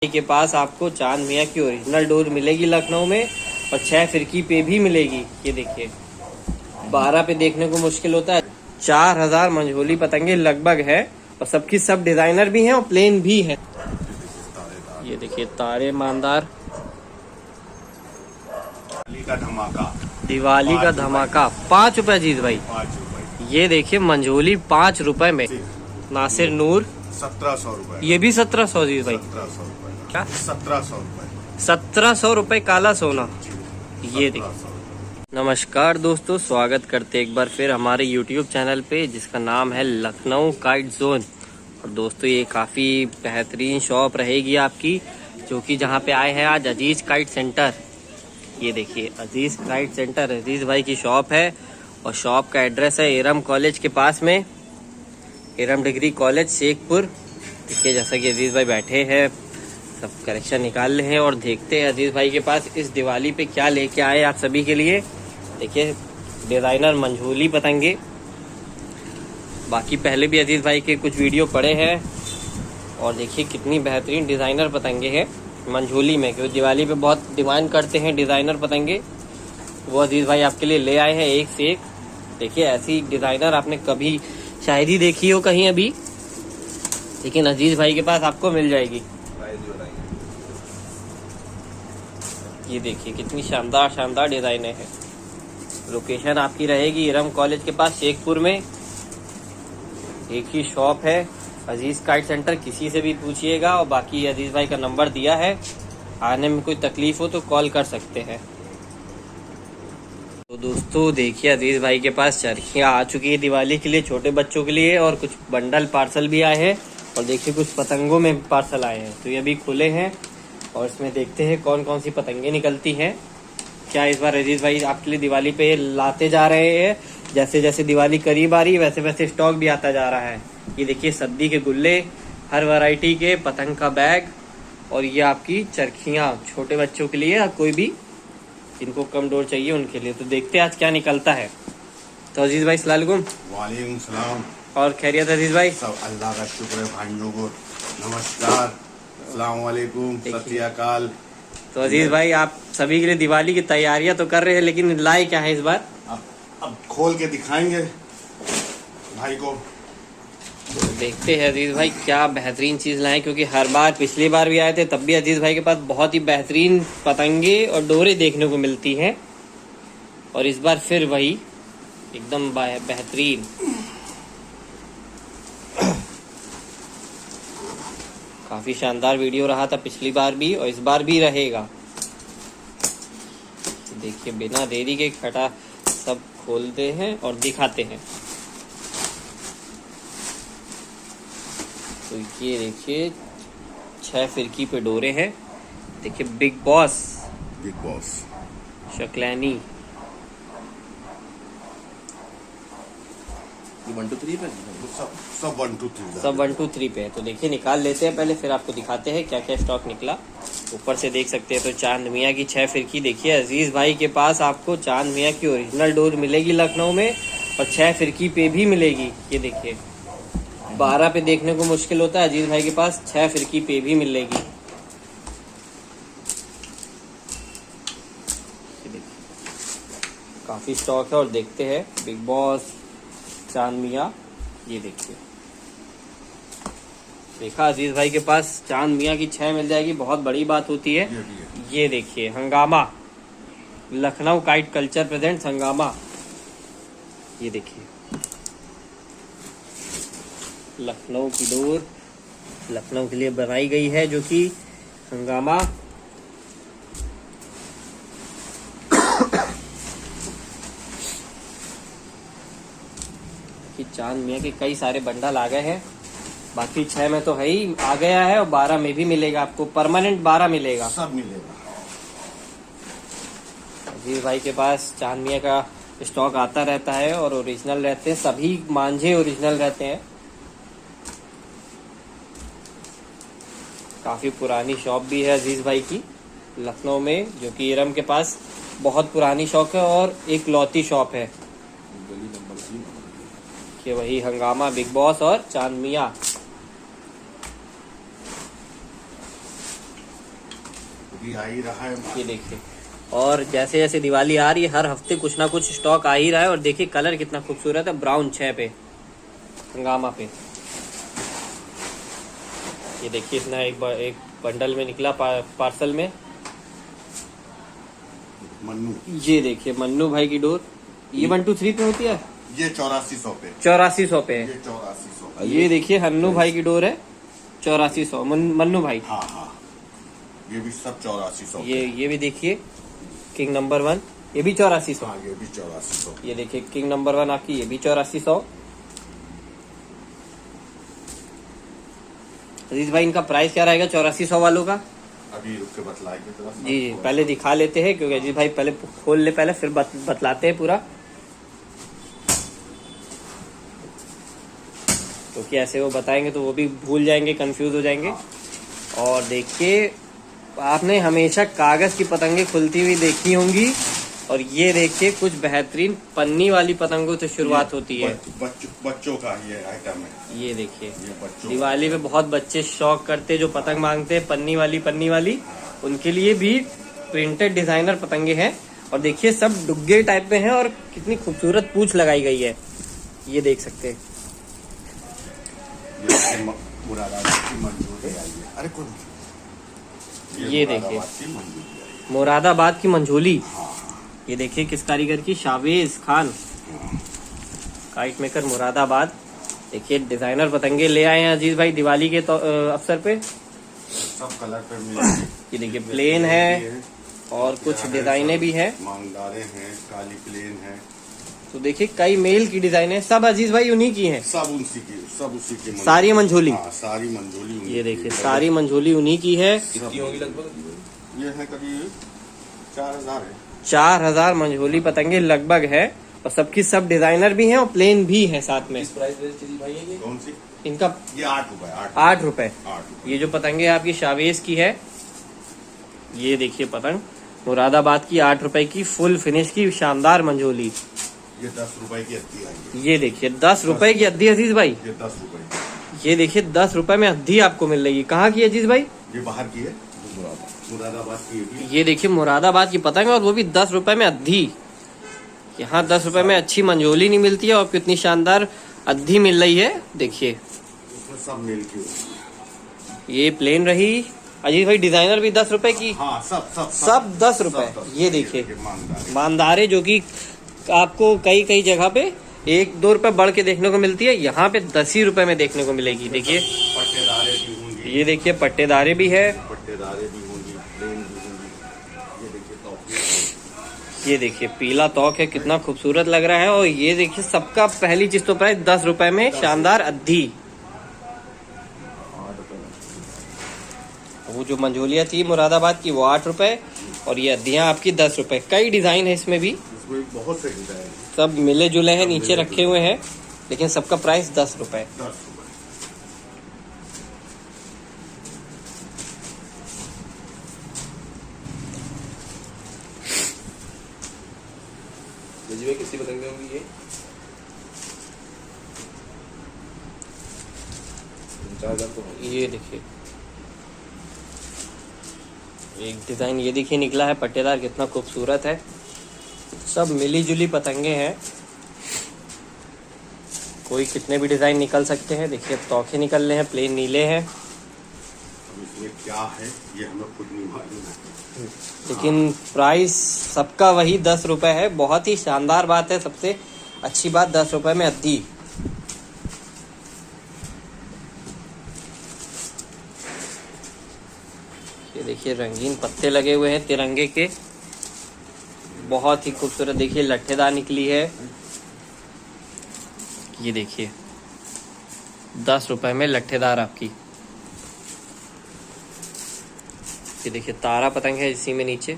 के पास आपको चांद मियाँ की ओरिजिनल डोर मिलेगी लखनऊ में और 6 फिरकी पे भी मिलेगी। ये देखिए 12 पे देखने को मुश्किल होता है। 4000 मंझोली पतंगे लगभग है और सबकी सब डिजाइनर भी हैं और प्लेन भी है। ये देखिए तारे मानदार दिवाली का धमाका 5 रुपए अजीज भाई। 5 रुपए। ये देखिए मंझोली 5 रुपए में। नासिर नूर 1700 रुपए। ये भी 1700 अजीज भाई। 1700 रुपए क्या 1700 रुपए। 1700 रुपए काला सोना। ये देखिए। नमस्कार दोस्तों, स्वागत करते एक बार फिर हमारे YouTube चैनल पे जिसका नाम है लखनऊ काइट जोन। और दोस्तों ये काफ़ी बेहतरीन शॉप रहेगी आपकी, जो कि जहाँ पे आए हैं आज अजीज काइट सेंटर। ये देखिए अजीज काइट सेंटर अजीज भाई की शॉप है और शॉप का एड्रेस है एरम कॉलेज के पास में, एरम डिग्री कॉलेज शेखपुर। देखिए जैसा कि अजीज भाई बैठे हैं, सब कलेक्शन निकाल रहे हैं और देखते हैं अजीज भाई के पास इस दिवाली पे क्या लेके आए आप सभी के लिए। देखिए डिजाइनर मंझोली पतंगे, बाकी पहले भी अजीज भाई के कुछ वीडियो पड़े हैं और देखिए कितनी बेहतरीन डिजाइनर पतंगे हैं मंझोली में, क्योंकि दिवाली पे बहुत डिमांड करते हैं डिजाइनर पतंगे। वो अजीज भाई आपके लिए ले आए हैं एक से एक। देखिए ऐसी डिजाइनर आपने कभी शायद ही देखी हो कहीं अभी, लेकिन अजीज भाई के पास आपको मिल जाएगी। ये देखिए कितनी शानदार शानदार डिजाइनें हैं। लोकेशन आपकी रहेगी इरम कॉलेज के पास शेखपुर में। एक ही शॉप है अजीज काइट सेंटर, किसी से भी पूछिएगा। और बाकी अजीज भाई का नंबर दिया है, आने में कोई तकलीफ हो तो कॉल कर सकते हैं। तो दोस्तों देखिए अजीज भाई के पास चरखियाँ आ चुकी है दिवाली के लिए, छोटे बच्चों के लिए, और कुछ बंडल पार्सल भी आए हैं और देखिए कुछ पतंगों में पार्सल आए हैं। तो ये अभी खुले हैं और इसमें देखते हैं कौन कौन सी पतंगे निकलती हैं। क्या इस बार अजीज भाई आपके लिए दिवाली पे लाते जा रहे हैं। जैसे जैसे दिवाली करीब आ रही है वैसे वैसे स्टॉक भी आता जा रहा है। ये देखिए सद्दी के गुल्ले, हर वैरायटी के पतंग का बैग, और ये आपकी चरखियाँ छोटे बच्चों के लिए या कोई भी जिनको कम डोर चाहिए उनके लिए। तो देखते हैं आज क्या निकलता है। तो अजीज भाई अस्सलाम वालेकुम। वालेकुम सलाम। और खैरियत अजीज भाई? सब अल्लाह का शुक्र है भाइयों को। नमस्कार, अस्सलाम वालेकुम, सत श्री अकाल। तो अजीज भाई आप सभी के लिए दिवाली की तैयारियां तो कर रहे हैं, लेकिन लाए क्या है इस बार? अब खोल के दिखाएंगे भाई को। तो देखते हैं अजीज भाई क्या बेहतरीन चीज लाए, क्योंकि हर बार पिछली बार भी आए थे तब भी अजीज भाई के पास बहुत ही बेहतरीन पतंगे और डोरे देखने को मिलती हैं, और इस बार फिर वही एकदम बेहतरीन। काफी शानदार वीडियो रहा था पिछली बार भी और इस बार भी रहेगा। देखिए बिना देरी के खटा सब खोलते हैं और दिखाते हैं। तो ये देखिए 6 फिरकी पे डोरे हैं। देखिए बिग बॉस शक्लैनी 1 2 3 पे सब 1 2 3 सब 1 2 3 पे है। तो देखिए निकाल लेते हैं पहले, फिर आपको दिखाते हैं क्या क्या स्टॉक निकला। ऊपर से देख सकते हैं तो चांद मियाँ की 6 फिरकी। देखिए अजीज भाई के पास आपको चांद मियाँ की ओरिजिनल डोर मिलेगी लखनऊ में और 6 फिरकी पे भी मिलेगी। ये देखिए 12 पे देखने को मुश्किल होता है, अजीज भाई के पास 6 फिरकी पे भी मिलेगी। काफी स्टॉक है और देखते हैं बिग बॉस चांद मियाँ। ये देखिए देखा अजीज भाई के पास चांद मियाँ की 6 मिल जाएगी, बहुत बड़ी बात होती है। ये देखिए हंगामा, लखनऊ काइट कल्चर प्रेजेंट्स हंगामा। ये देखिए लखनऊ की डोर लखनऊ के लिए बनाई गई है, जो कि हंगामा। कि चांद मियाँ के कई सारे बंडल आ गए हैं, बाकी 6 में तो है ही आ गया है और 12 में भी मिलेगा आपको, परमानेंट 12 मिलेगा, सब मिलेगा। अजीज भाई के पास चांद मियाँ का स्टॉक आता रहता है और ओरिजिनल रहते हैं, सभी मांझे ओरिजिनल रहते हैं। काफी पुरानी शॉप भी है अजीज भाई की लखनऊ में, जो कि इरम के पास बहुत पुरानी शॉप है और एक लौती शॉप है कि वही हंगामा, बिग बॉस और चांद मियाँ। अभी आ ही रहा है। ये देखिए, और जैसे जैसे दिवाली आ रही है हर हफ्ते कुछ ना कुछ स्टॉक आ ही रहा है। और देखिए कलर कितना खूबसूरत है, ब्राउन 6 पे हंगामा पे। ये देखिए इतना एक बंडल में निकला पार्सल में। मन्नू, ये देखिए मन्नू भाई की डोर, ये 123 पे होती है, ये 8400 पे, 8400 पे है। ये 8400। ये देखिए हन्नू भाई की डोर है 8400, मन्नू भाई। हाँ हाँ, ये भी सब 8400। ये भी देखिए किंग नंबर 1, ये भी 8400। हाँ, ये भी 8400। ये देखिए किंग नंबर 1 आपकी, ये भी 8400। अजीज भाई इनका प्राइस क्या रहेगा 8400 वालों का? अभी रुक के बतलाएंगे जरा। जी जी, पहले दिखा लेते हैं क्योंकि अजीज भाई पहले खोल ले, पहले फिर बतलाते हैं पूरा, क्योंकि ऐसे वो बताएंगे तो वो भी भूल जाएंगे, कंफ्यूज हो जाएंगे। और देखिए आपने हमेशा कागज की पतंगे खुलती हुई देखी होंगी, और ये देखिए कुछ बेहतरीन पन्नी वाली पतंगों से शुरुआत होती है। बच्चों का ये आइटम है। ये देखिए ये बच्चों दिवाली में बहुत बच्चे शौक करते जो पतंग मांगते हैं पन्नी वाली, उनके लिए भी प्रिंटेड डिजाइनर पतंगे हैं। और देखिए सब डुग्गे टाइप में हैं और कितनी खूबसूरत पूंछ लगाई गई है, ये देख सकते हैं। मुरादाबाद की मंजूरी आई है। अरे कौन? ये देखिए मुरादाबाद की मंजूरी आई है। मुरादाबाद की मंझोली। हाँ, ये देखिए किस कारीगर की, शावेज खान, काइट मेकर मुरादाबाद। देखिए डिजाइनर पतंगे ले आए हैं अजीज भाई दिवाली के अवसर पे। सब कलर पे मिलेंगे। ये देखिए प्लेन है और कुछ डिजाइने भी है, मांगदारे हैं, काली प्लेन है। तो देखिए कई मेल की डिजाइन है, सब अजीज भाई उन्हीं की हैं। सब उसी की सारी मंझोली। हाँ, सारी मंझोली उन्हीं ये की देखिए है। सारी मंझोली उन्हीं की है। कितनी होगी लगभग? ये है करीब 4000 है। 4000 मंझोली पतंगे लगभग है, और सबकी सब डिजाइनर भी हैं और प्लेन भी है साथ में। कौन सी? इनका ये 8 रुपए। 8 रुपए। 8। ये जो पतंगे आपकी शावेज की है, ये देखिए पतंग मुरादाबाद की 8 रुपए की फुल फिनिश की शानदार मंझोली। ये 10 रुपए की अद्दी आई है। ये देखिए 10 रुपए की अद्दी अजीज भाई। ये 10 रुपए की। ये देखिए 10 रुपए में अद्दी आपको मिल रही है। कहाँ की अजीज भाई? ये बाहर की है, मुरादाबाद की है। ये देखिए मुरादाबाद की पतंग है और वो भी 10 रुपए में अद्दी। यहाँ 10 रुपए में अच्छी मंझोली नहीं मिलती है, और कितनी शानदार अद्दी मिल रही है। देखिए उसमें सब मिल की। ये प्लेन रही अजीज भाई, डिजाइनर भी 10 रुपए की। हाँ, सब 10 रुपए। ये देखिए मांगदारे। मानदारे, जो कि आपको कई कई जगह पे 1-2 रुपए बढ़ के देखने को मिलती है, यहाँ पे 10 ही रुपए में देखने को मिलेगी। देखिए पट्टेदारे भी होंगी। ये देखिए पट्टेदारे भी है। पट्टेदारे भी होंगी, प्लेन भी होंगी। ये देखिए टॉप। ये देखिए पीला तौक है, कितना खूबसूरत लग रहा है। और ये देखिए सबका पहली चीज तो प्राइस 10 रुपए में शानदार अद्दी। वो जो मंझोलिया थी मुरादाबाद की वो 8 रुपए, और ये अद्दियाँ आपकी 10 रुपए। कई डिजाइन है इसमें भी, इसमें बहुत से डिजाइन है। सब मिले जुले हैं, नीचे रखे हुए हैं, लेकिन सबका प्राइस 10 रुपए। 10 रुपए। कितनी पतंगे होंगी ये? 4000 तो होंगी। ये देखिए एक डिजाइन ये देखिए निकला है पट्टेदार, कितना खूबसूरत है। सब मिली जुली पतंगे हैं, कोई कितने भी डिजाइन निकल सकते हैं। देखिए तौखे निकल रहे हैं, प्लेन नीले हैं, अब इसमें क्या है ये हमें खुद नहीं मालूम है। लेकिन प्राइस सबका वही 10 रुपए है। बहुत ही शानदार बात है, सबसे अच्छी बात 10 रुपए में अद्दी। ये देखिए रंगीन पत्ते लगे हुए हैं तिरंगे के, बहुत ही खूबसूरत। देखिए लट्ठेदार निकली है। ये देखिए 10 रुपए में लट्ठेदार आपकी। ये देखिए तारा पतंग है इसी में नीचे।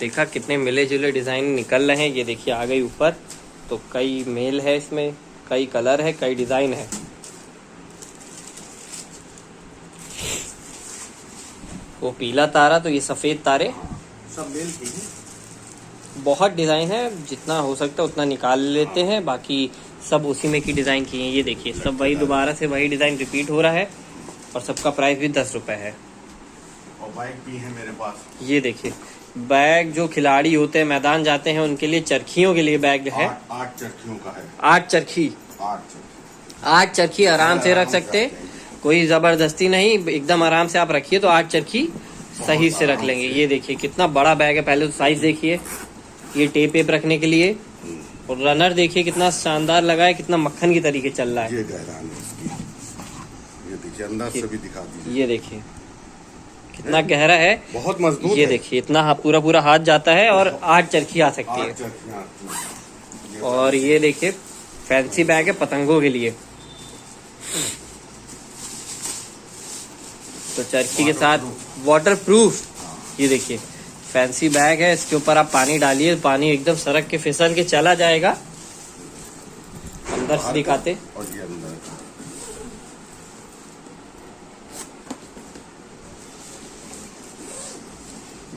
देखा कितने मिले जुले डिजाइन निकल रहे हैं। ये देखिए आ गई ऊपर, तो कई मेल है इसमें, कई कलर है, कई डिजाइन है। वो पीला तारा, तो ये सफेद तारे, सब मेल की है। बहुत डिजाइन है, जितना हो सकता है उतना निकाल लेते हैं, बाकी सब उसी में की डिजाइन की है। ये देखिए सब वही दोबारा से वही डिजाइन रिपीट हो रहा है, और सबका प्राइस भी 10 रुपए है। और बाइक भी है मेरे पास। ये देखिए बैग जो खिलाड़ी होते हैं मैदान जाते हैं उनके लिए, चरखियों के लिए बैग है। 8 चरखियों का है। 8 चरखी, 8 चरखी आराम से रख सकते हैं, कोई जबरदस्ती नहीं, एकदम आराम से आप रखिए तो 8 चरखी सही से रख लेंगे। ये देखिए कितना बड़ा बैग है, पहले तो साइज देखिए, ये टेप वेप रखने के लिए, और रनर देखिए कितना शानदार लगा है, कितना मक्खन की तरीके चल रहा है। ये गहराई है इसकी, ये देखिए अंदर से भी दिखा दीजिए। ये देखिए कितना गहरा है, बहुत मजबूत ये है। देखिए इतना पूरा हाथ जाता है और 8 चरखी आ सकती 8 है। चरखियां आती हैं। और ये देखिए फैंसी बैग है पतंगों के लिए, तो चरखी के साथ वाटर प्रूफ। ये देखिए फैंसी बैग है, इसके ऊपर आप पानी डालिए, पानी एकदम सरक के फिसल के चला जाएगा। अंदर से दिखाते, और ये अंदर का।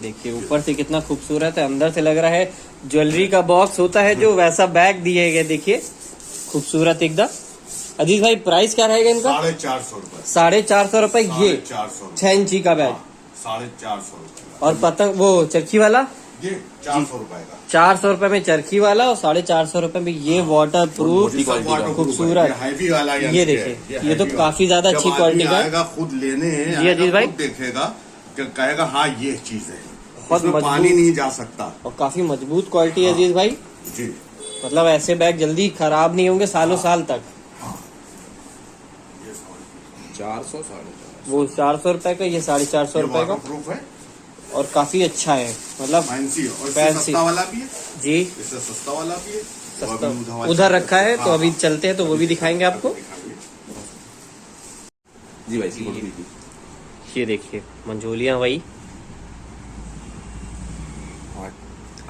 देखिए ऊपर से कितना खूबसूरत है, अंदर से लग रहा है ज्वेलरी का बॉक्स होता है जो, वैसा बैग दिए गए। देखिए खूबसूरत एकदम। अजीज भाई प्राइस क्या रहेगा इनका? 450 रुपए। 450 रुपए ये 450 6 इंची का बैग। 450 रुपए। और पतंग वो चरखी वाला ये 400 रुपए का। 400 रुपए में चरखी वाला, और 450 रुपए में ये वाटर प्रूफ खूबसूरत। हैवी वाला ये देखिए, ये तो काफी ज्यादा अच्छी क्वालिटी का है। खुद लेने जी अजीज भाई, देखेगा कि कहेगा हाँ ये चीज है, बहुत इसमें पानी मजबूत नहीं जा सकता। और काफी मजबूत क्वालिटी है अजीज भाई। जी मतलब ऐसे बैग जल्दी खराब नहीं होंगे, सालों साल तक। 400 450। वो 400 रुपए का, ये 450 रुपए का, प्रूफ है और काफी अच्छा है मतलब फैंसी। और इससे फैंसी सस्ता वाला भी है जी, इससे सस्ता वाला भी है। सस्ता वो अभी उधर रखा है, तो हाँ, अभी चलते हैं तो वो भी दिखाएंगे आपको। जी भाई इसकी बोल दीजिए। ये देखिए मंझोलियाँ वही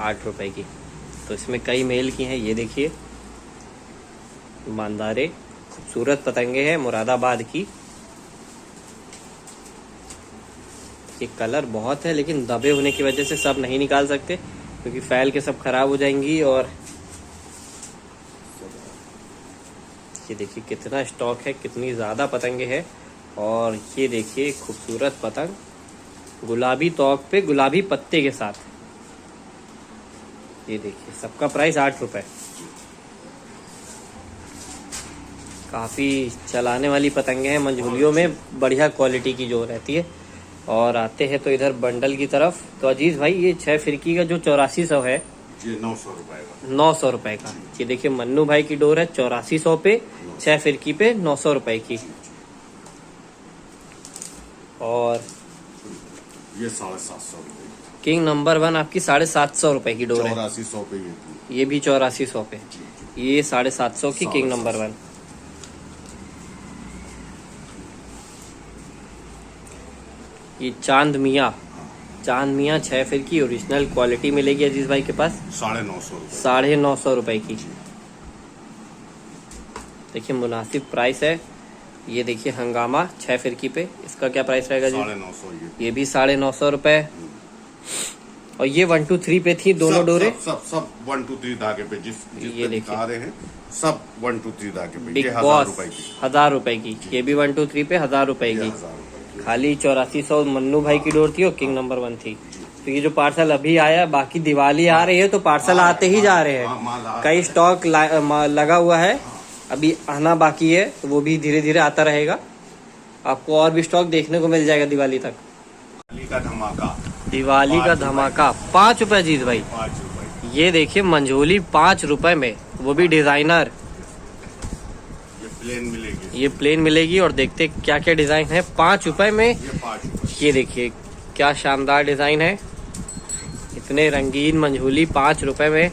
8 रुपए की, तो इसमें कई मेल की हैं। ये देखिए मानदारे खूबसूरत पतंगे हैं मुरादाबाद की। ये कलर बहुत है, लेकिन दबे होने की वजह से सब नहीं निकाल सकते, क्योंकि फैल के सब खराब हो जाएंगी। और ये देखिए कितना स्टॉक है, कितनी ज़्यादा पतंगे हैं। और ये देखिए खूबसूरत पतंग गुलाबी तौक पे गुलाबी पत्ते के साथ। ये देखिए सबका प्राइस 8 रुपए। काफ़ी चलाने वाली पतंगे हैं, मंझोलियों में बढ़िया क्वालिटी की जो रहती है। और आते हैं तो इधर बंडल की तरफ। तो अजीज भाई ये 6 फिरकी का जो 8400 है, ये 900 रुपए का। 900 रुपए का। ये देखिए मन्नू भाई की डोर है 8400 पे, 6 फिरकी पे 900 रुपए की। और ये 750 रुपए। किंग नंबर 1 आपकी 750 रुपए की डोर है। 8400 पे ये थी। ये भी 8400 पे, ये 750 की किंग नंबर 1। ये चांद मियाँ 6 फिर की ओरिजिनल क्वालिटी मिलेगी अजीज भाई के पास। 950 रुपए। 950 रुपए की। देखिए मुनासिब प्राइस है। ये देखिए हंगामा 6 फिरकी पे, इसका क्या प्राइस रहेगा जी? 950 ये भी 950 रुपए। और ये 1 2 3 पे थी दोनों डोरे। सब 1 2 3 धागे पे जिस ये देखिए दिखा रहे हैं, सब 1 2 3 धागे पे। बिग ये बॉस 1000 रुपए की। 1000 रुपए की। ये भी 1 2 3 पे 1000 रुपए ये की। 1000 रुपए की। खाली 8400 मन्नू भाई की डोर थी और किंग नंबर 1 थी। तो ये जो पार्सल अभी आया, बाकी दिवाली आ रही है तो पार्सल आते ही जा रहे हैं। कई स्टॉक लगा हुआ है, अभी आना बाकी है, तो वो भी धीरे धीरे आता रहेगा। आपको और भी स्टॉक देखने को मिल जाएगा दिवाली तक। दिवाली का धमाका। दिवाली का धमाका 5 रुपए अजीज भाई। 5 रुपए। ये देखिए मंझोली 5 रुपए में, वो भी डिजाइनर। ये प्लेन मिलेगी। ये प्लेन मिलेगी। और देखते क्या क्या डिजाइन है 5 रुपए में। ये 5 रुपए। ये देखिए क्या शानदार डिजाइन है, इतने रंगीन मंझोली 5 रुपए में,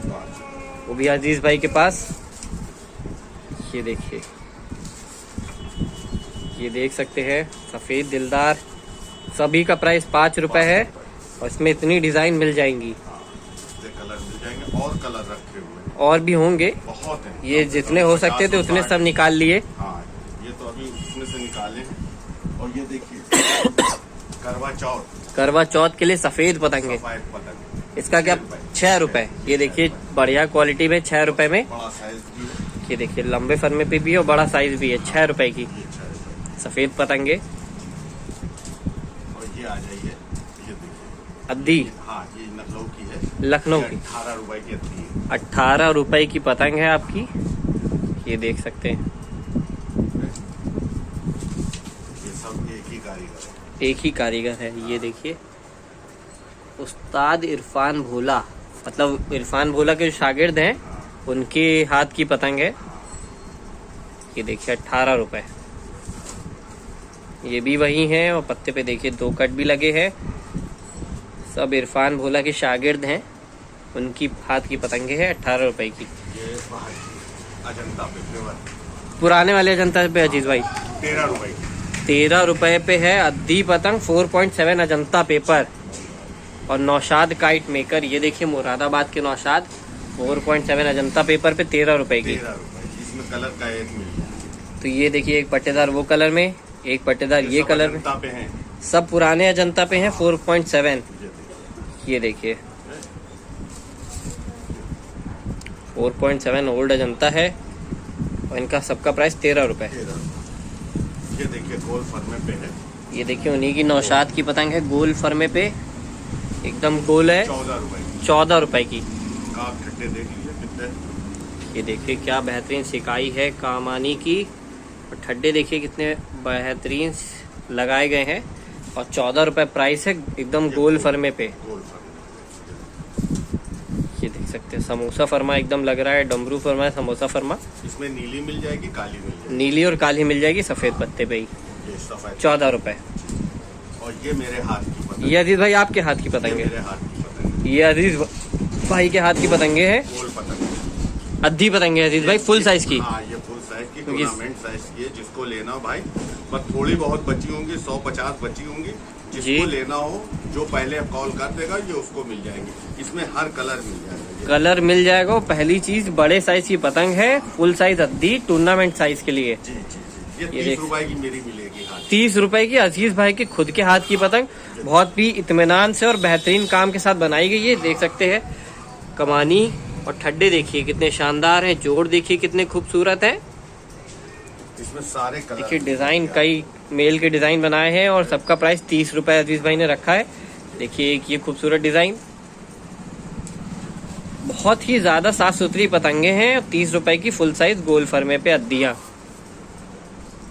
वो भी अजीज भाई के पास। ये देखिए, ये देख सकते हैं सफेद दिलदार, सभी का प्राइस 5 रुपए है। और इसमें इतनी डिजाइन मिल जाएंगी। ये कलर मिल जाएंगे और कलर रखे हुए और भी होंगे, बहुत है। ये जितने हो सकते थे उतने सब निकाल लिए। हाँ ये तो अभी उसमें से निकाले हैं। और ये देखिए करवा चौथ के लिए सफेद पतंगे, सफेद पतंग। इसका क्या 6 रुपए। ये देखिए बढ़िया क्वालिटी में 6 रुपए में। बड़ा साइज की है। ये देखिए लंबे फरमे पे भी है और बड़ा साइज भी है। 6 रुपए की ये 6 रुपए। सफेद पतंगे। और ये आ जाइए, ये देखिए अद्दी। हाँ ये लखनऊ की है, लखनऊ की 18 रुपए की अद्दी है। 18 रुपए की पतंग है आपकी, ये देख सकते हैं। ये सब एक ही कारीगर है। एक ही कारीगर है। ये देखिए उस्ताद इरफान भोला, मतलब इरफान भोला के जो शागिर्द हैं उनके हाथ की पतंग है। ये देखिए 18 रुपए। ये भी वही है और पत्ते पे देखिए 2 कट भी लगे हैं। सब इरफान भोला के शागिर्द हैं, उनकी हाथ की पतंगे है 18 रुपए की। ये बाहर अजंता पे फ्लेवर पुराने वाले अजंता पे अजीज भाई 13 रुपए की। 13 रुपए पे है अद्दी पतंग 4.7 अजंता पेपर और नौशाद काइट मेकर। ये देखिए मुरादाबाद के नौशाद 4.7 अजंता पेपर पे 13 रुपए की। 13 रुपए, इसमें कलर का एक मिल जाए। तो ये देखिए एक पट्टेदार वो कलर में, एक पट्टेदार ये सब कलर में, अजंता पे हैं। सब पुराने अजंता पे हैं 4.7। ये देखिए 4.7 ओल्ड अजंता है और इनका सबका प्राइस 13 रुपए। 13 रुपए। ये देखिए गोल फर्मे पे है, ये देखिए उन्हीं की नौशाद की पतंग है, गोल फर्मे पे एकदम गोल है, 14 रुपए की। 14 रुपए की। आप ठट्टे देख लीजिए कितने। ये देखिए क्या बेहतरीन सिकाई है कामानी की, और ठड्डे देखिए कितने बेहतरीन लगाए गए हैं और 14 रुपए प्राइस है एकदम गोल फर्मे पे। गोल फर्मे ये देख सकते हैं समोसा फरमा एकदम लग रहा है, डमरू फरमा है, समोसा फरमा। इसमें नीली मिल जाएगी, काली मिल जाएगी। नीली और काली मिल जाएगी सफेद पत्ते पे ही। ये सफेद 14 रुपए। और ये मेरे हाथ की पतंग। ये अजीज भाई आपके हाथ की ये पतंगे, मेरे हाथ की पतंग, ये अजीज भाई के हाथ की पतंगे हैं, गोल पतंग। अद्दी पतंगे अजीज भाई फुल साइज की। हाँ ये फुल साइज की, क्योंकि- टूर्नामेंट साइज की है। जिसको लेना हो भाई, बस थोड़ी बहुत बची होंगी, 150 बची होंगी। जी। जिसको लेना हो जो पहले कॉल कर देगा ये उसको मिल जाएंगे। इसमें हर कलर मिल जाएगा। कलर मिल जाएगा। पहली चीज बड़े साइज की पतंग है, फुल साइज अद्दी टूर्नामेंट साइज के लिए। जी जी जी। ये ये 30 देख- रुपए की मेरी मिलेगी। हाँ 30 रुपए की अजीज भाई के खुद के हाथ की पतंग, बहुत ही इत्मीनान से और बेहतरीन काम के साथ बनाई गई है। देख सकते हैं कमानी और ठड्डे देखिए कितने शानदार हैं, जोड़ देखिए कितने खूबसूरत हैं। इसमें सारे कलर देखिए डिजाइन कई मेल के डिजाइन बनाए हैं और सबका प्राइस 30 रुपए अजीज भाई ने रखा है। देखिए एक ये खूबसूरत डिजाइन, बहुत ही ज्यादा साफ सुथरी पतंगे हैं। 30 रुपए की फुल साइज गोल फर्मे पे अद्दियां।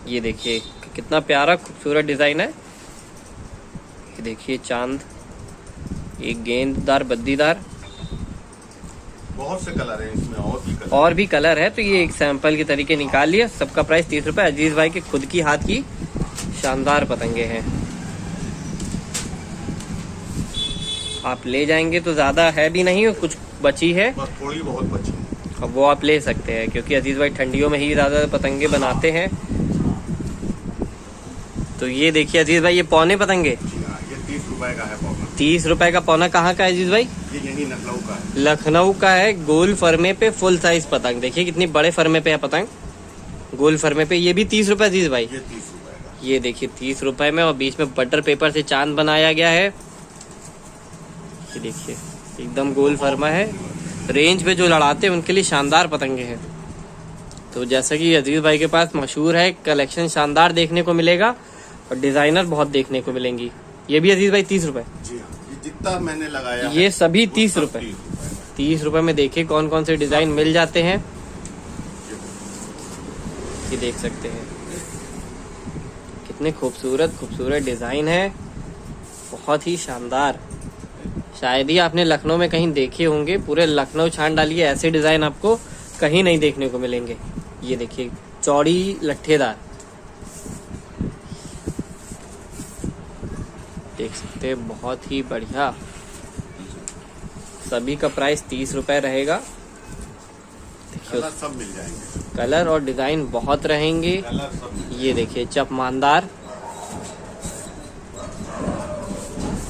ये देखिए कितना प्यारा खूबसूरत डिजाइन है। ये देखिए चांद, एक गेंददार बद्दीदार, बहुत से कलर हैं इसमें, और भी कलर है। तो ये एक सैंपल के तरीके निकाल लिया। सबका प्राइस 30 रुपए। अजीज भाई के खुद की हाथ की शानदार पतंगे हैं। आप ले जाएंगे तो ज्यादा है भी नहीं, कुछ बची है, बस थोड़ी बहुत बची है। अब वो आप ले सकते हैं क्योंकि अजीज भाई ठंडियों में ही ज्यादा पतंगे बनाते हैं। तो ये देखिए अजीज भाई ये पौने पतंगे, जी हाँ, ये 30 रुपए का है पौना। 30 रुपए का पौना। कहाँ का है अजीज भाई? ये यही लखनऊ का है। लखनऊ का है। गोल फर्मे पे फुल साइज पतंग, देखिए कितनी बड़े फर्मे पे है पतंग, गोल फर्मे पे। ये भी 30 रुपए अजीज भाई। ये 30 रुपए का। ये देखिए 30 रुपए में, और बीच में बटर पेपर से चांद बनाया गया है। ये देखिए एकदम गोल फर्मा है। रेंज पे जो लड़ाते हैं उनके लिए शानदार पतंगे हैं। तो जैसा कि अजीज भाई के पास मशहूर है, कलेक्शन शानदार देखने को मिलेगा और डिजाइनर बहुत देखने को मिलेंगी। ये भी अजीज भाई 30 रुपए। जी हाँ, ये जितना मैंने लगाया ये है, सभी वो 30 सब रुपए। 30 रुपए का। 30 रुपए में देखिए कौन कौन से डिजाइन मिल जाते हैं, ये देख सकते हैं। कितने खूबसूरत खूबसूरत डिजाइन है, बहुत ही शानदार। शायद ही आपने लखनऊ में कहीं देखे होंगे। पूरे लखनऊ छान डालिए, ऐसे डिजाइन आपको कहीं नहीं देखने को मिलेंगे। ये देखिए चौड़ी लट्ठेदार, देख सकते हैं, बहुत ही बढ़िया। सभी का प्राइस 30 रुपए रहेगा। देखिए कलर सब मिल जाएंगे, कलर और डिजाइन बहुत रहेंगे। कलर सब मिल ये देखिए चपमानदार,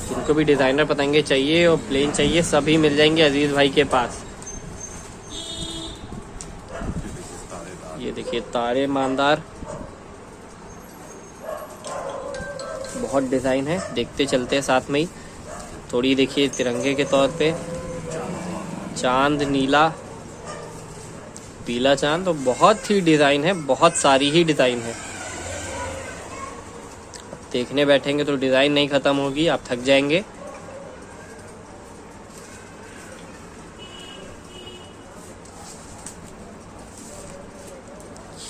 जिनको भी डिजाइनर पतंगे चाहिए और प्लेन चाहिए सभी मिल जाएंगे अजीज भाई के पास। जाएंगे। ये देखिए तारे मानदार, बहुत डिजाइन है। देखते चलते हैं साथ में ही। थोड़ी देखिए तिरंगे के तौर पे चांद, नीला पीला चांद, तो बहुत ही डिजाइन है, बहुत सारी ही डिजाइन है। देखने बैठेंगे तो डिज़ाइन नहीं ख़त्म होगी, आप थक जाएंगे।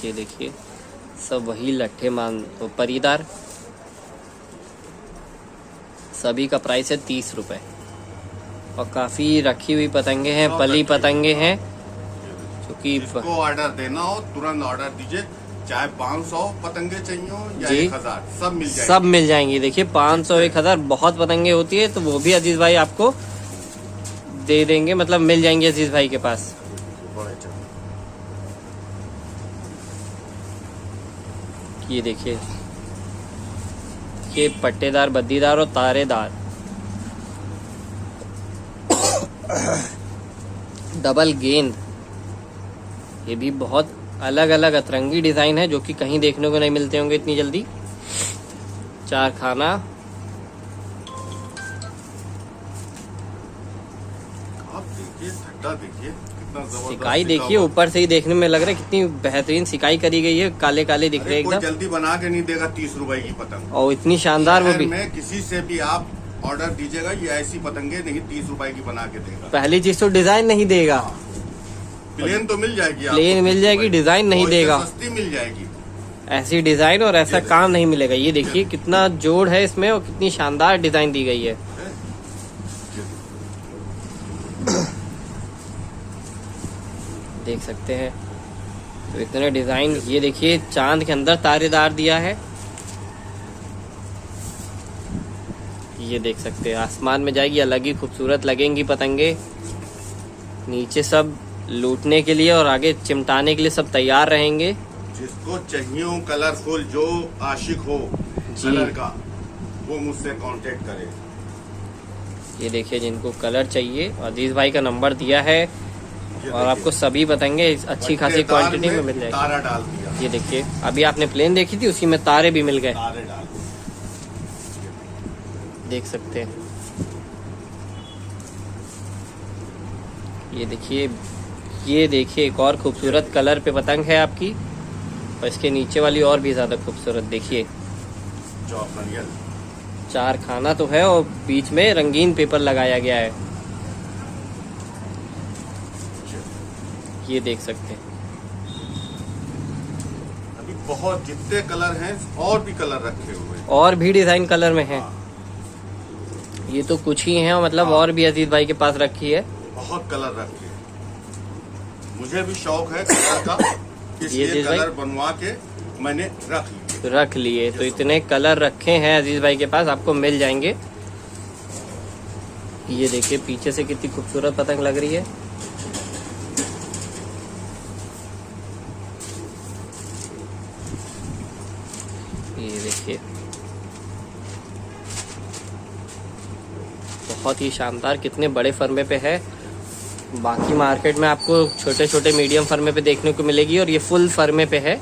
ये देखिए सब वही लट्ठे मान तो परीदार, सभी का प्राइस है 30 रुपए। और काफ़ी रखी हुई पतंगे हैं, पली पतंगे हैं, क्योंकि जिसको ऑर्डर देना हो तुरंत ऑर्डर दीजिए, चाहे 500 पतंगे चाहिए हो या जी 1000, सब मिल जाएंगे। सब मिल जाएंगी। देखिए 500 1000 बहुत पतंगे होती है, तो वो भी अजीज भाई आपको दे देंगे, मतलब मिल जाएंगे अजीज भाई के पास। ये देखिए ये पट्टेदार, बद्दीदार और तारेदार डबल गेंद, ये भी बहुत अलग अलग अतरंगी डिजाइन है जो कि कहीं देखने को नहीं मिलते होंगे इतनी जल्दी। 4 खाना, आप देखिए ठट्टा, देखिए कितना जबरदस्त सिकाई देखिए, ऊपर से ही देखने में लग रहा है कितनी बेहतरीन सिकाई करी गई है। काले काले दिख रहे हैं कोई एकदम, जल्दी बना के नहीं देगा 30 रुपए की पतंग। और इतनी शानदार वो भी। में किसी से भी आप ऑर्डर दीजिएगा, ये ऐसी पतंगे नहीं 30 रुपए की बना के देगा। पहली चीज तो डिजाइन नहीं देगा, प्लेन तो मिल जाएगी आपको, प्लेन मिल जाएगी, डिजाइन नहीं और इससे देगा। सस्ती मिल जाएगी। ऐसी डिजाइन और ऐसा काम नहीं मिलेगा। ये देखिए कितना जोड़ है इसमें और कितनी शानदार डिजाइन दी गई है। देख सकते हैं तो इतने डिजाइन। ये देखिए चांद के अंदर तारेदार दिया है, ये देख सकते हैं। आसमान में जाएगी, अलग ही खूबसूरत लगेंगी पतंगे। नीचे सब लूटने के लिए और आगे चिमटाने के लिए सब तैयार रहेंगे। जिसको चाहिए हो कलरफुल, जो आशिक हो कलर का, वो मुझसे कांटेक्ट करे। ये देखिए जिनको कलर चाहिए, अजीज भाई का नंबर दिया है और आपको सभी बताएंगे अच्छी खासी क्वांटिटी में मिल जाएगी। तारा डाल दिया। ये देखिए अभी आपने प्लेन देखी थी, उसी में तारे भी मिल गए, तारे डाल दिए। देख सकते हैं। ये देखिए एक और खूबसूरत कलर पे पतंग है आपकी, और इसके नीचे वाली और भी ज्यादा खूबसूरत। देखिए 4 खाना तो है और बीच में रंगीन पेपर लगाया गया है, ये देख सकते हैं। अभी बहुत जितने कलर हैं और भी कलर रखे हुए हैं, और भी डिजाइन कलर में है। ये तो कुछ ही हैं, मतलब और भी अजीज भाई के पास रखी है, बहुत कलर रखे हैं। मुझे भी शौक है कलर का, इसलिए कलर बनवा के मैंने रख लिए। तो इतने कलर रखे हैं अजीज भाई के पास, आपको मिल जाएंगे। ये देखिए पीछे से कितनी खूबसूरत पतंग लग रही है। ये देखिए बहुत ही शानदार, कितने बड़े फर्मे पे है। बाकी मार्केट में आपको छोटे छोटे मीडियम फर्मे पे देखने को मिलेगी, और ये फुल फर्मे पे है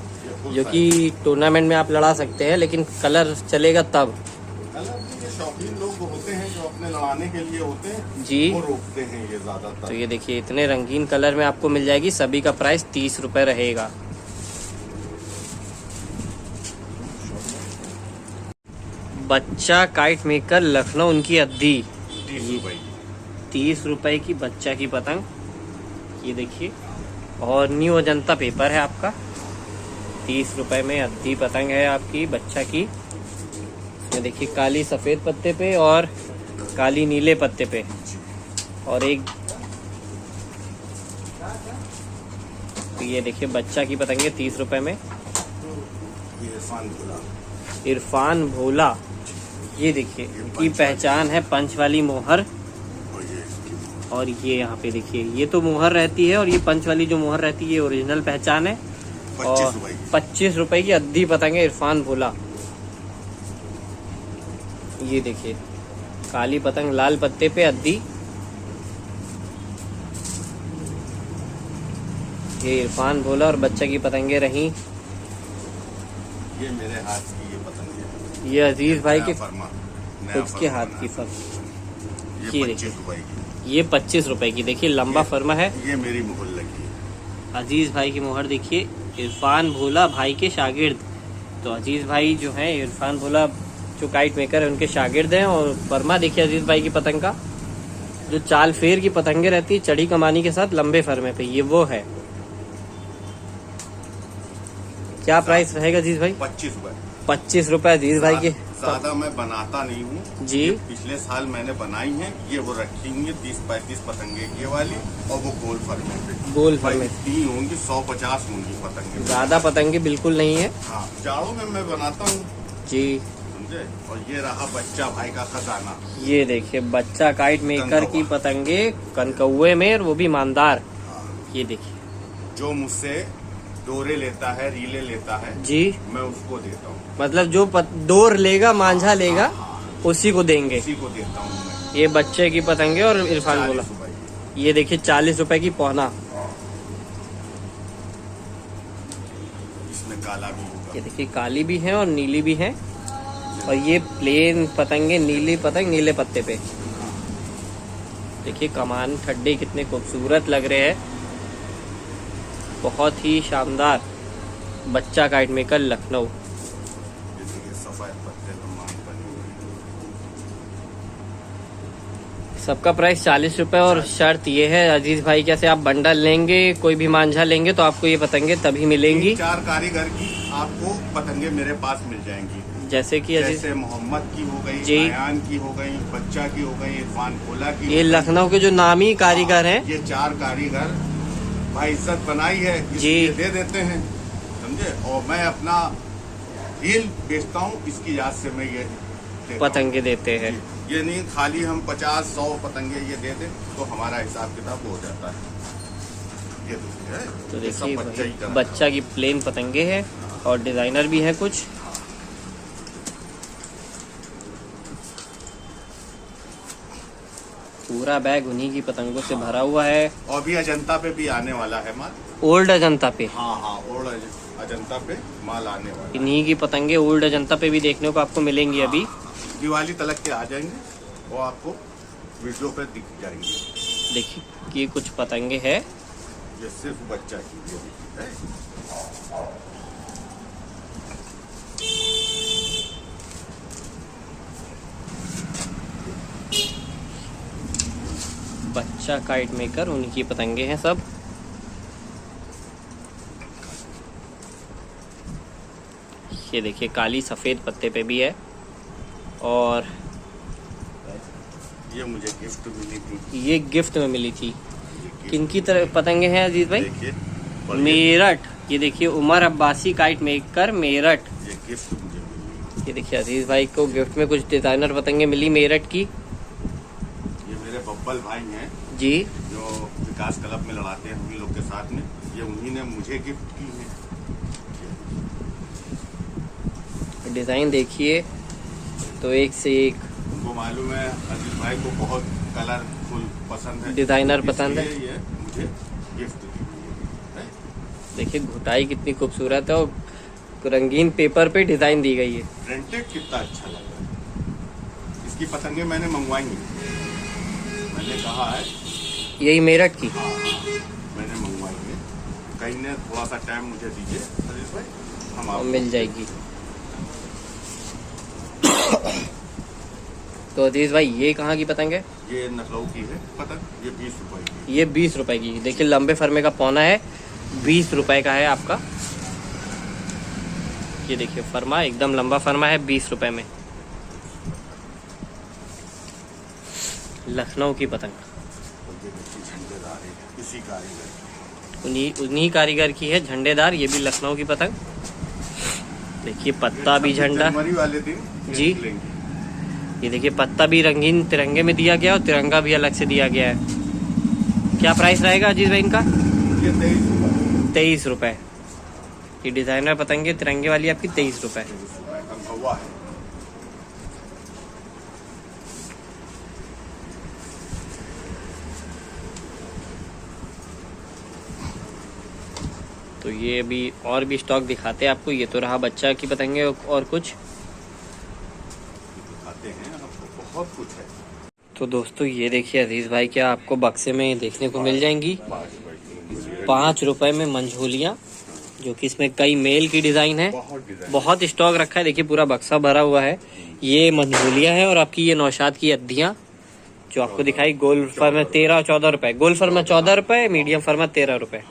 जो कि टूर्नामेंट में आप लड़ा सकते हैं, लेकिन कलर चलेगा तब। कलर के शौकीन लोग होते हैं जो अपने लड़ाने के लिए होते हैं जी, वो रोकते हैं ये ज्यादातर। तो ये देखिए इतने रंगीन कलर में आपको मिल जाएगी, सभी का प्राइस 30 रुपए रहेगा। बच्चा काइट मेकर लखनऊ, उनकी अद्दी 30 रुपए की बच्चा की पतंग। ये देखिए, और न्यू अजंता पेपर है आपका, 30 रुपए में अद्दी पतंग है आपकी बच्चा की। इसमें देखिए काली सफेद पत्ते पे और काली नीले पत्ते पे, और एक तो ये देखिए बच्चा की पतंगे 30 रुपए में। इरफान भोला, ये देखिए इनकी पहचान है पंच वाली मोहर, और ये यहाँ पे देखिए ये तो मोहर रहती है, और ये पंच वाली जो मोहर रहती है ये ओरिजिनल पहचान है। और 25 रुपए की अद्दी पतंग है इरफान भोला। ये देखिए काली पतंग लाल पत्ते पे अद्दी, ये इरफान भोला और बच्चा की पतंगे रही। ये मेरे हाथ की ये पतंग है, ये अजीज भाई के फरमा खुद के हाथ की फर्म, ये 25 रुपए की, ये 25 रुपए की। देखिए लंबा फर्मा है, ये मेरी मोहर लगी है। अजीज भाई की मोहर देखिए, इरफान भोला भाई के शागिर्द। तो अजीज भाई जो है इरफान भोला जो काइट मेकर है उनके शागिर्द हैं। और फरमा देखिए अजीज भाई की पतंग का जो चाल फेर की पतंगे रहती है चढ़ी कमानी के साथ लंबे फरमे पे, ये वो है। क्या प्राइस रहेगा अजीज भाई? 25 रुपए। 25 रुपए अजीज भाई के। ज्यादा मैं बनाता नहीं हूँ जी। पिछले साल मैंने बनाई है, ये वो रखी हुई है 30-35 पतंगे ये वाली, और वो गोल फरमे पे। गोल फरमे 3 होंगी, 150 होंगी पतंगे। ज्यादा पतंगे बिल्कुल नहीं है। हाँ, जाड़ों में मैं बनाता हूँ जी। समझे। और ये रहा बच्चा भाई का खजाना। ये देखिए बच्चा काइट मेकर की पतंगे कनकौए में, और वो भी ईमानदार। ये देखिए जो मुझसे डोरे लेता है, रीले लेता है जी, मैं उसको देता हूँ। मतलब जो डोर लेगा मांझा लेगा उसी को देंगे। उसी को देता हूँ मैं। ये बच्चे की पतंगे। और इरफान 40 बोला रुपए। ये देखिए 40 रुपए की पौना। इसमें काला भी होगा। ये देखिए काली भी है और नीली भी है। और ये प्लेन पतंगे, नीली पतंग नीले पत्ते पे। देखिए कमान ठड्डे कितने खूबसूरत लग रहे हैं, बहुत ही शानदार। बच्चा काइट मेकर लखनऊ। सफेद पत्ते सबका प्राइस 40 रुपए। और शर्त ये है अजीज भाई, कैसे आप बंडल लेंगे, कोई भी मांझा लेंगे तो आपको ये पतंगे तभी मिलेंगी। 4 कारीगर की आपको पतंगे मेरे पास मिल जाएंगी। जैसे कि अजीज, जैसे मोहम्मद की हो गई, जी, अयान की हो गई, बच्चा की हो गई, इरफान भोला की। ये लखनऊ के जो नामी कारीगर हैं। ये 4 कारीगर भाई इज्जत बनाई है जी, दे देते हैं समझे। और मैं अपना हील बेचता हूँ, इसकी याद से मैं ये पतंगे देते हैं। ये नहीं खाली हम 50-100 पतंगे ये दे दें तो हमारा हिसाब किताब हो जाता है। ये तो ये सब बच्चा ही देखिए करता है। बच्चा की प्लेन पतंगे हैं और डिजाइनर भी है कुछ। पूरा बैग उन्हीं की पतंगों से भरा हुआ है। और भी अजंता पे भी आने वाला है माल। ओल्ड अजंता पे। हाँ, ओल्ड अजंता पे माल आने वाला है। इन्हीं की पतंगे ओल्ड अजंता पे भी देखने को आपको मिलेंगी। अभी दिवाली तलक के आ जाएंगे, वो आपको वीडियो पे दिख जाएंगे। देखिए ये कुछ पतंगे हैं। ये सिर्फ बच्चा की है। बच्चा काइट मेकर उन्हीं की पतंगे हैं सब। ये देखिए काली सफेद पत्ते पे भी है। और ये मुझे गिफ्ट मिली थी। ये गिफ्ट में मिली थी। किनकी तरह पतंगे हैं अजीज भाई? देखिए मेरठ। ये देखिए उमर अब्बासी काइट मेकर मेरठ। ये गिफ्ट मुझे मिली। ये देखिए अजीज भाई को गिफ्ट में कुछ डिजाइनर पतंगे मिली मेरठ की। ये मेरे बब्बल भाई हैं जी, जो विकास क्लब में लड़ाते हैं उन्हीं लोग के साथ में। ये उन्हीं ने मुझे गिफ्ट की है। डिजाइन देखिए तो एक से एक। उनको मालूम है अजीज भाई को बहुत कलरफुल पसंद है, डिजाइनर पसंद है। ये मुझे गिफ्ट दी है। देखिए घुटाई कितनी खूबसूरत है और रंगीन पेपर पे डिजाइन दी गई है। प्रिंटेड कितना अच्छा लग रहा है। इसकी पतंगे मैंने मंगवाई है, मैंने कहा है यही मेरठ की। मैंने मंगवाई है। कहीं ने थोड़ा सा टाइम मुझे दीजिए अजीज भाई, हम आपको मिल जाएगी। तो अजीज भाई ये कहाँ की पतंग है? ये लखनऊ की है पतंग। ये 20 रुपए की। ये 20 रुपए की। देखिए लंबे फरमे का पौना है, 20 रुपए का है आपका। ये देखिए फरमा एकदम लंबा फरमा है 20 रुपए में। लखनऊ की पतंग झंडेदार है, इसी कारीगर उन्हीं कारीगर की है झंडेदार। ये भी लखनऊ की पतंग। देखिए पत्ता भी झंडा। जनवरी वाले दिन जी। ये देखिए पत्ता भी रंगीन तिरंगे में दिया गया और तिरंगा भी अलग से दिया गया है। क्या प्राइस रहेगा अजीज भाई इनका? ये 23 रुपए। ये डिजाइनर पतंगे तिरंगे वाली आपकी 23 रुपए। कनकौवा है। तो ये भी और भी स्टॉक दिखाते हैं आपको। ये तो रहा बच्चा की पतंगे और कुछ दिखाते हैं आपको, बहुत कुछ है। तो दोस्तों ये देखिए अजीज भाई क्या आपको बक्से में देखने को मिल जाएंगी 5 रुपए में मंझोलियाँ, जो कि इसमें कई मेल की डिजाइन है, बहुत स्टॉक रखा है। देखिए पूरा बक्सा भरा हुआ है। ये मंझोलिया है और आपकी ये नौशाद की अद्दियां जो आपको दिखाई। गोल फर में 13-14 रुपए, गोल फर में 14 रुपए, मीडियम फर में 13 रुपए।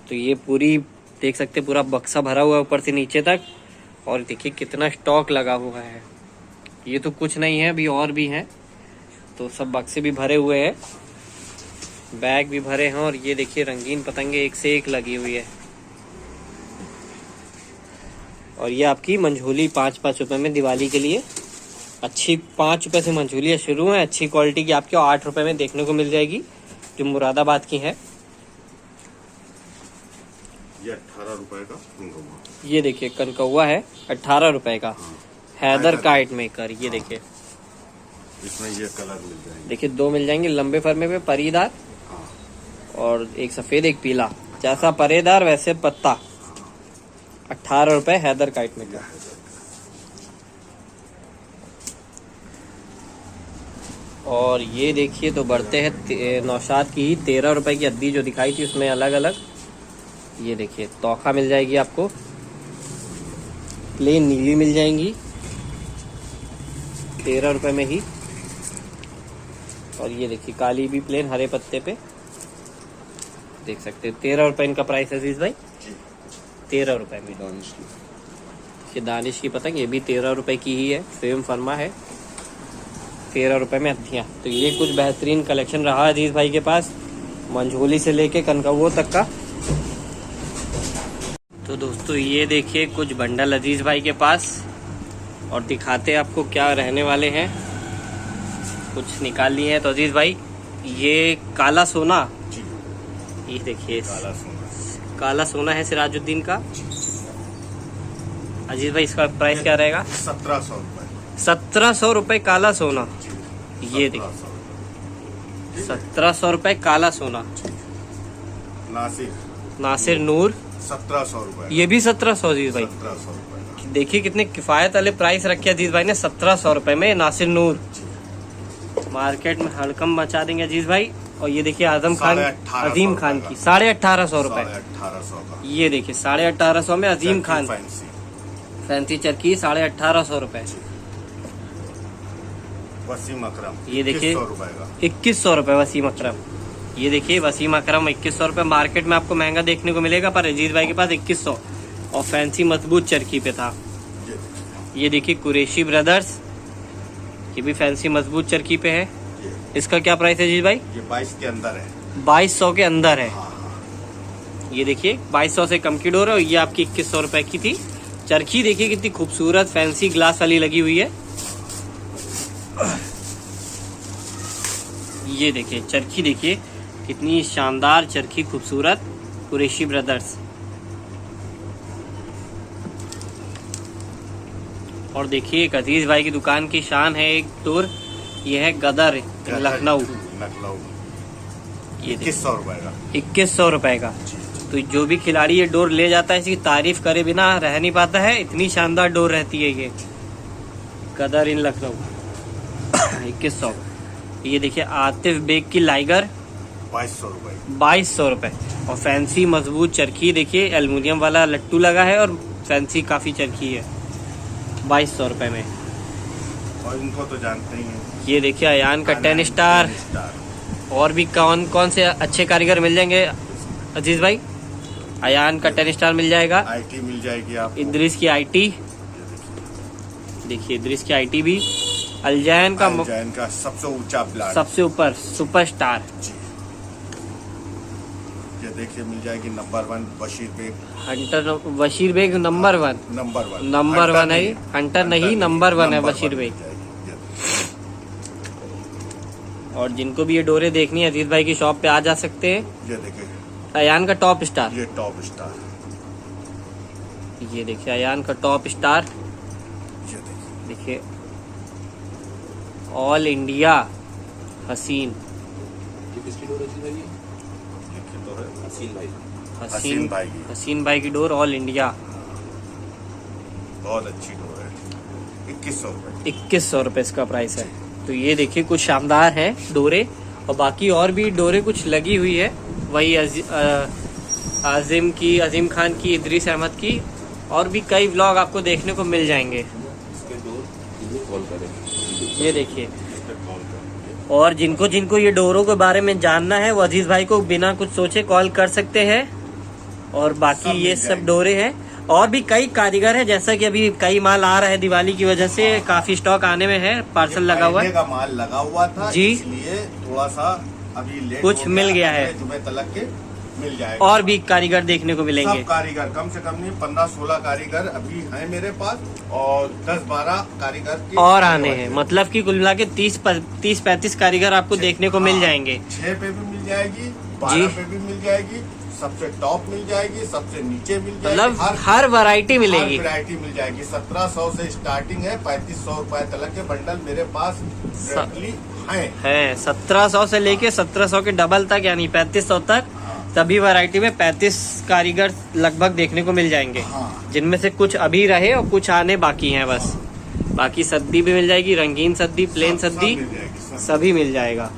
तो ये पूरी देख सकते पूरा बक्सा भरा हुआ है ऊपर से नीचे तक। और देखिए कितना स्टॉक लगा हुआ है। ये तो कुछ नहीं है, अभी और भी हैं। तो सब बक्से भी भरे हुए हैं, बैग भी भरे हैं। और ये देखिए रंगीन पतंगे एक से एक लगी हुई है। और ये आपकी मंझोली 5-5 रुपए में दिवाली के लिए अच्छी 5 रुपए से मंझोलियाँ शुरू हैं। अच्छी क्वालिटी की आपको 8 रुपए में देखने को मिल जाएगी, जो मुरादाबाद की है। ये 18 रुपए का कनकौवा। ये देखिए कनकौवा है 18 रुपए का। Haider kite maker. ये देखिए इसमें ये कलर मिल जाएंगे। देखिए 2 मिल जाएंगे लंबे फरमे पे परीदार, और एक सफेद एक पीला। जैसा परेदार वैसे पत्ता। 18 रुपए हैदर काइट मेकर। और ये देखिए तो बढ़ते हैं नौशाद की ही 13 रुपए की अद्दी जो दिखाई थी उसमें अलग अलग। ये देखिए तोखा मिल जाएगी आपको, प्लेन नीली मिल जाएंगी 13 रुपए में ही। और ये देखिए काली भी प्लेन हरे पत्ते पे देख सकते हैं। 13 रुपए इनका प्राइस है अजीज भाई, 13 रुपए में। ये दानिश की पतंग, ये भी 13 रुपए की ही है, सेम फर्मा है। 13 रुपए में अद्दियाँ। तो ये कुछ बेहतरीन कलेक्शन रहा अजीज भाई के पास, मंझोली से लेके कनकौवों तक का। तो दोस्तों ये देखिए कुछ बंडल अजीज भाई के पास, और दिखाते आपको क्या रहने वाले हैं। कुछ निकाल लिए हैं। तो अजीज भाई ये काला सोना, ये देखिए काला सोना है सिराजुद्दीन का। अजीज भाई इसका प्राइस क्या रहेगा? 1700 रुपए। 1700 रुपए काला सोना। ये देखिए 1700 रुपए काला सोना। नासिर नूर 1700 रुपए। ये भी 1700 अजीज भाई। 1700 रुपए। देखिए कितने किफायत वाले प्राइस रखे अजीज भाई ने 1700 रुपए में। नासिर नूर मार्केट में हड़कम मचा देंगे अजीज भाई। और ये देखिए आजम खान, अजीम खान की 1850 रुपए। 1850 का। ये देखिए 1850 में अजीम खान फैंसी चरखी 1850 रुपए। वसीम अकरम ये देखिए 2100 रुपए वसीम अकरम। ये देखिए वसीम अकरम 2100 रुपए। मार्केट में आपको महंगा देखने को मिलेगा, पर अजीज भाई के पास 2100 और फैंसी मजबूत चरखी पे था। ये देखिए कुरैशी ब्रदर्स, ये भी फैंसी मजबूत चरखी पे है। इसका क्या प्राइस है अजीज भाई? ये 22 के अंदर है। 2200 के अंदर है। ये देखिए 2200 से कम की डोर है। और ये आपकी 2100 रुपए की थी चरखी। देखिए कितनी खूबसूरत फैंसी ग्लास वाली लगी हुई है। ये देखिए चरखी, देखिए कितनी शानदार चरखी, खूबसूरत कुरैशी ब्रदर्स। और देखिए एक अजीज भाई की दुकान की शान है एक डोर, ये है गदर लखनऊ। ये 2100 रुपए का। 2100 रुपए का। तो जो भी खिलाड़ी ये डोर ले जाता है इसकी तारीफ करे बिना रह नहीं पाता है, इतनी शानदार डोर रहती है ये गदर इन लखनऊ। 2100। ये देखिए आतिफ बेग की लाइगर 2200 रुपए। 2200 रुपए। और फैंसी मजबूत चरखी, देखिए एल्युमिनियम वाला लट्टू लगा है और फैंसी काफी चरखी है 2200 रुपए में। और इनको तो जानते ही हैं। ये देखिए अयान का 10 स्टार। और भी कौन कौन से अच्छे कारीगर मिल जाएंगे अजीज भाई? अयान का 10 स्टार मिल जाएगा। आईटी मिल जाएगी आपको। इद्रिस की आईटी, देखिए इद्रिस की आईटी भी। अलजैन का सबसे ऊंचा ब्रांड, सबसे ऊपर सुपरस्टार। ये देखिए मिल जाएगी number 1 Bashir Baig. Hunter Bashir Baig number 1 है। हंटर नहीं नंबर 1 है बशीर बेग। और जिनको भी ये डोरे देखनी है अजीज भाई की शॉप पे आ जा सकते हैं। ये देखिए अयान का टॉप स्टार। ये टॉप स्टार। ये देखिए अयान का टॉप स्टार। ये देखिए ऑल इंडिया हसीन। हसीन भाई की डोर ऑल इंडिया। बहुत अच्छी डोर है। 2100 रुपए। 2100 रुपए इसका प्राइस है। तो ये देखिए कुछ शानदार है डोरे। और बाकी और भी डोरे कुछ लगी हुई है। वही आजिम की, अजीम खान की, इदरीस अहमद की, और भी कई व्लॉग आपको देखने को मिल जाएंगे। इसके दो कॉल करें। ये देखिए, और जिनको जिनको ये डोरों के बारे में जानना है वो अजीज भाई को बिना कुछ सोचे कॉल कर सकते हैं। और बाकी ये सब डोरे हैं, और भी कई कारीगर है, जैसा कि अभी कई माल आ रहा है दिवाली की वजह से, काफी स्टॉक आने में है, पार्सल लगा हुआ है का माल लगा हुआ था जी, इसलिए थोड़ा सा अभी लेट कुछ मिल गया है, जुमे तलक के मिल जाएगा। और भी कारीगर देखने को मिलेंगे। सब कारीगर कम से कम नहीं 15-16 कारीगर अभी हैं मेरे पास, और 10-12 कारीगर के और आने हैं, मतलब कि कुल मिला के 30-35 कारीगर आपको देखने को मिल जाएंगे। 6 पे भी मिल जाएगी, 12 पे भी मिल जाएगी, सबसे टॉप मिल जाएगी, सबसे नीचे मिल जाएगी, मतलब हर वैरायटी मिलेगी, वैरायटी मिल जाएगी। 1700 से स्टार्टिंग है, 3500 रुपए तक के बंडल मेरे पास है। 1700 से लेके 1700 के डबल तक, यानी 3500 तक सभी वैरायटी में 35 कारीगर लगभग देखने को मिल जाएंगे, जिनमें से कुछ अभी रहे और कुछ आने बाकी हैं बस। बाकी सद्दी भी मिल जाएगी, रंगीन सद्दी, प्लेन सद्दी, सभी मिल जाएगा।